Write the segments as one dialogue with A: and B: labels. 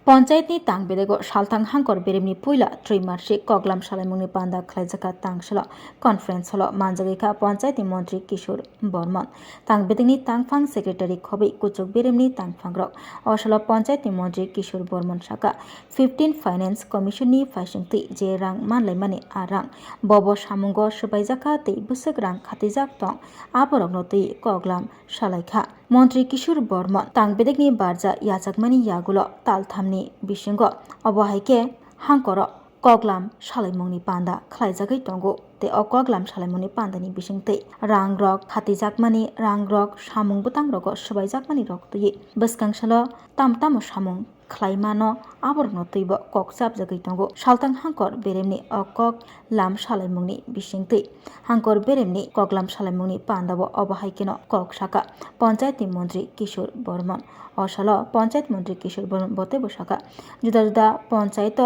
A: পঞ্চায়েতনি তাংবেদেগো সালথাং হাঙ্কর বেরেমনি পুইলা ত্রৈমাসিক কগলাম সালাইমুংনি পান্দা খ্লাইজাকা তাংসল conference hall মানজাগैखा পঞ্চায়েতনি মন্ত্রী কিশোর Barman তাংবেদেগনি তাংফাং secretary খবি কুচুক বেরেমনি তাংফাংরক অসল পঞ্চায়েতনি মন্ত্রী কিশোর বর্মন সাকা 15 ফাইন্যান্স কমিশননি ফাইসংতি যে রাং মানলাইমানি আর রাং বব সামুঙ্গ সবাইজাকা তৈ বুসক রাং খাতিজাক তং আবরগ্ন তৈ কগলাম সালাইখা মন্ত্রী কিশোর বর্মন তাংবেদেগনি বারজা ইয়াজাকমানি ইয়াগুলো তালথামনি বিসঙ্গ অবহাইকে হাঙ্কর কগলাম সালাইমুংনি পান্দা খ্লাইজাগै তঙ্गो ते कगलाम सालाइमुंनि पान्दानि बिसंतै रां रक खातिजाकमानि रां रक सामुं बुतां रक सबाइजाकमानि रक तुइ बसकांसल तामताम सामुं ख्लाइमानो आबरनो तैब कक साबजागै तंगो सालतां हांकर बेरेमनि कक लाम सालाइमुंनि बिसंतै हांकर बेरेमनि कगलाम सालाइमुंनि पान्दाबो अबहाइकेनो कक साका पञ्चायतनि मन्त्री किशोर बर्मन असल पञ्चायत मन्त्री किशोर बर्मन बते बसाका जुदा जुदा पञ्चायत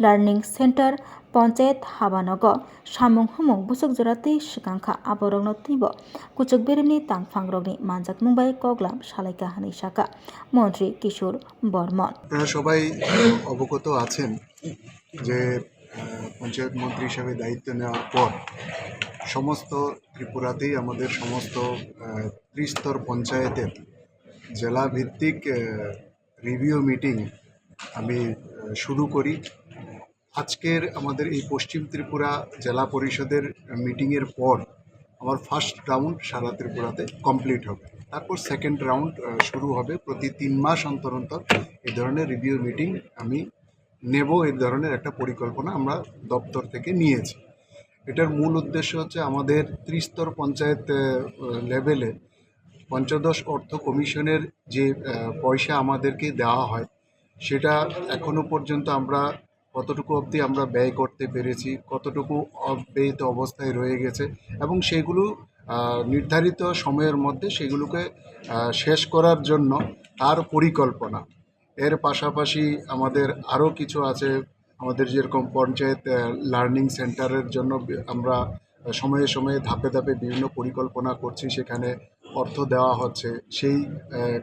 A: लार्निंग सेन्टर पञ्चायत हाबानग सामुं हुमुं बुसुक जराते सिगांखा आबरग्न तैब कुचुक बेरेमनि तांफांरगनि मानजाक मुंबाइ कगलाम सालाइका हानै साका मन्त्री किशोर बर्मन
B: আপনারা সবাই অবগত আছেন যে পঞ্চায়েত মন্ত্রী হিসেবে দায়িত্ব নেওয়ার পর সমস্ত ত্রিপুরাতেই আমাদের সমস্ত ত্রিস্তর পঞ্চায়েতের জেলা ভিত্তিক রিভিউ মিটিং আমি শুরু করি। আজকের আমাদের এই পশ্চিম ত্রিপুরা জেলা পরিষদের মিটিংয়ের পর আমার ফার্স্ট রাউন্ড সারা ত্রিপুরাতে কমপ্লিট হবে, তারপর সেকেন্ড রাউন্ড শুরু হবে। প্রতি 3 মাস অন্তর অন্তর এই ধরনের রিভিউ মিটিং আমি নেব, এই ধরনের একটা পরিকল্পনা আমরা দপ্তর থেকে নিয়েছি। এটার মূল উদ্দেশ্য হচ্ছে আমাদের ত্রিস্তর পঞ্চায়েত লেভেলে পঞ্চদশ অর্থ কমিশনের যে পয়সা আমাদেরকে দেওয়া হয় সেটা এখনো পর্যন্ত আমরা কতটুকু অবধি আমরা ব্যয় করতে পেরেছি, কতটুকু অব্যয়িত অবস্থায় রয়ে গেছে এবং সেগুলো নির্ধারিত সময়ের মধ্যে সেগুলোকে শেষ করার জন্য তার পরিকল্পনা। এর পাশাপাশি আমাদের আরও কিছু আছে। আমাদের যেরকম পঞ্চায়েত লার্নিং সেন্টারের জন্য আমরা সময়ে সময়ে ধাপে ধাপে বিভিন্ন পরিকল্পনা করছি, সেখানে অর্থ দেওয়া হচ্ছে, সেই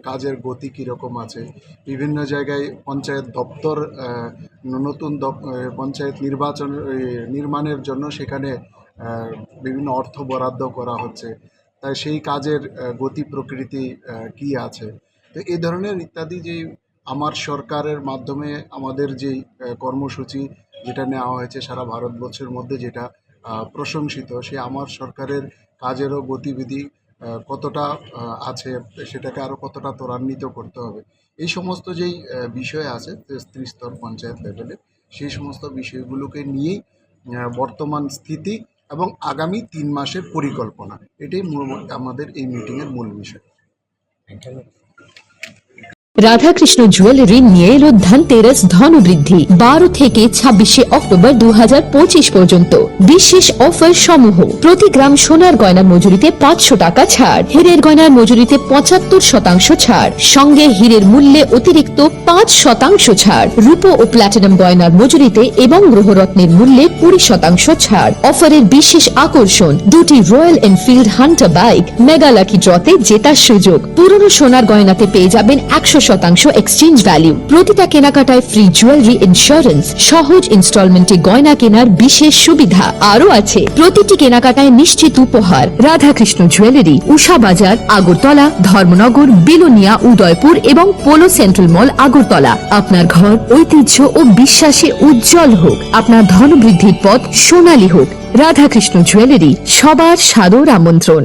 B: কাজের গতি কীরকম আছে। বিভিন্ন জায়গায় পঞ্চায়েত দপ্তর নতুন পঞ্চায়েত নির্মাণের জন্য সেখানে বিভিন্ন অর্থ বরাদ্দ করা হচ্ছে, তাই সেই কাজের গতি প্রকৃতি কি আছে। তো এই ধরনের ইত্যাদি যে আমার সরকারের মাধ্যমে আমাদের যেই কর্মসূচি যেটা নেওয়া হয়েছে সারা ভারতবর্ষের মধ্যে, যেটা প্রশংসিত, সে আমার সরকারের কাজেরও গতিবিধি কতটা আছে, সেটাকে আরও কতটা ত্বরান্বিত করতে হবে, এই সমস্ত যেই বিষয় আছে ত্রিস্তর পঞ্চায়েত লেভেলে, সেই সমস্ত বিষয়গুলোকে নিয়েই বর্তমান স্থিতি এবং আগামী 3 মাসের পরিকল্পনা, এটাই আমাদের এই মিটিংয়ের মূল বিষয়।
C: রাধাকৃষ্ণ জুয়েলারি নিয়ে এলো ধনতেরাস ধনবৃদ্ধি 12 থেকে 26 অক্টোবর 2025 পর্যন্ত বিশেষ অফার সমূহ। প্রতি গ্রাম সোনার গয়নার মজুরিতে 500 টাকা ছাড়, হীরের গয়নার মজুরিতে 75% ছাড়, সঙ্গে হীরের মূল্যে অতিরিক্ত 5% ছাড়, রূপো ও প্ল্যাটিনাম গয়নার মজুরিতে এবং গ্রহরত্নের মূল্যে 20% ছাড়। অফারের বিশেষ আকর্ষণ, দুটি royal Enfield Hunter bike mega lucky ড্রতে জেতার সুযোগ। পুরনো সোনার গয়নাতে পেয়ে যাবেন 100% এক্সচেঞ্জ ভ্যালু। প্রতিটা কেনাকাটায় ফ্রি জুয়েলারি ইন্স্যুরেন্স, সহজ ইনস্টলমেন্টে গয়না কেনার বিশেষ সুবিধা আরও আছে। প্রতিটি কেনাকাটায় নিশ্চিত উপহার। রাধাকৃষ্ণ জুয়েলারি, উষা বাজার, আগরতলা, ধর্মনগর, বিলোনিয়া, উদয়পুর এবং পোলো সেন্ট্রাল মল, আগরতলা। আপনার ঘর ঐতিহ্য ও বিশ্বাসে উজ্জ্বল হোক, আপনার ধনবৃদ্ধির পথ সোনালী হোক। রাধাকৃষ্ণ জুয়েলারি, সবার সাদর আমন্ত্রণ।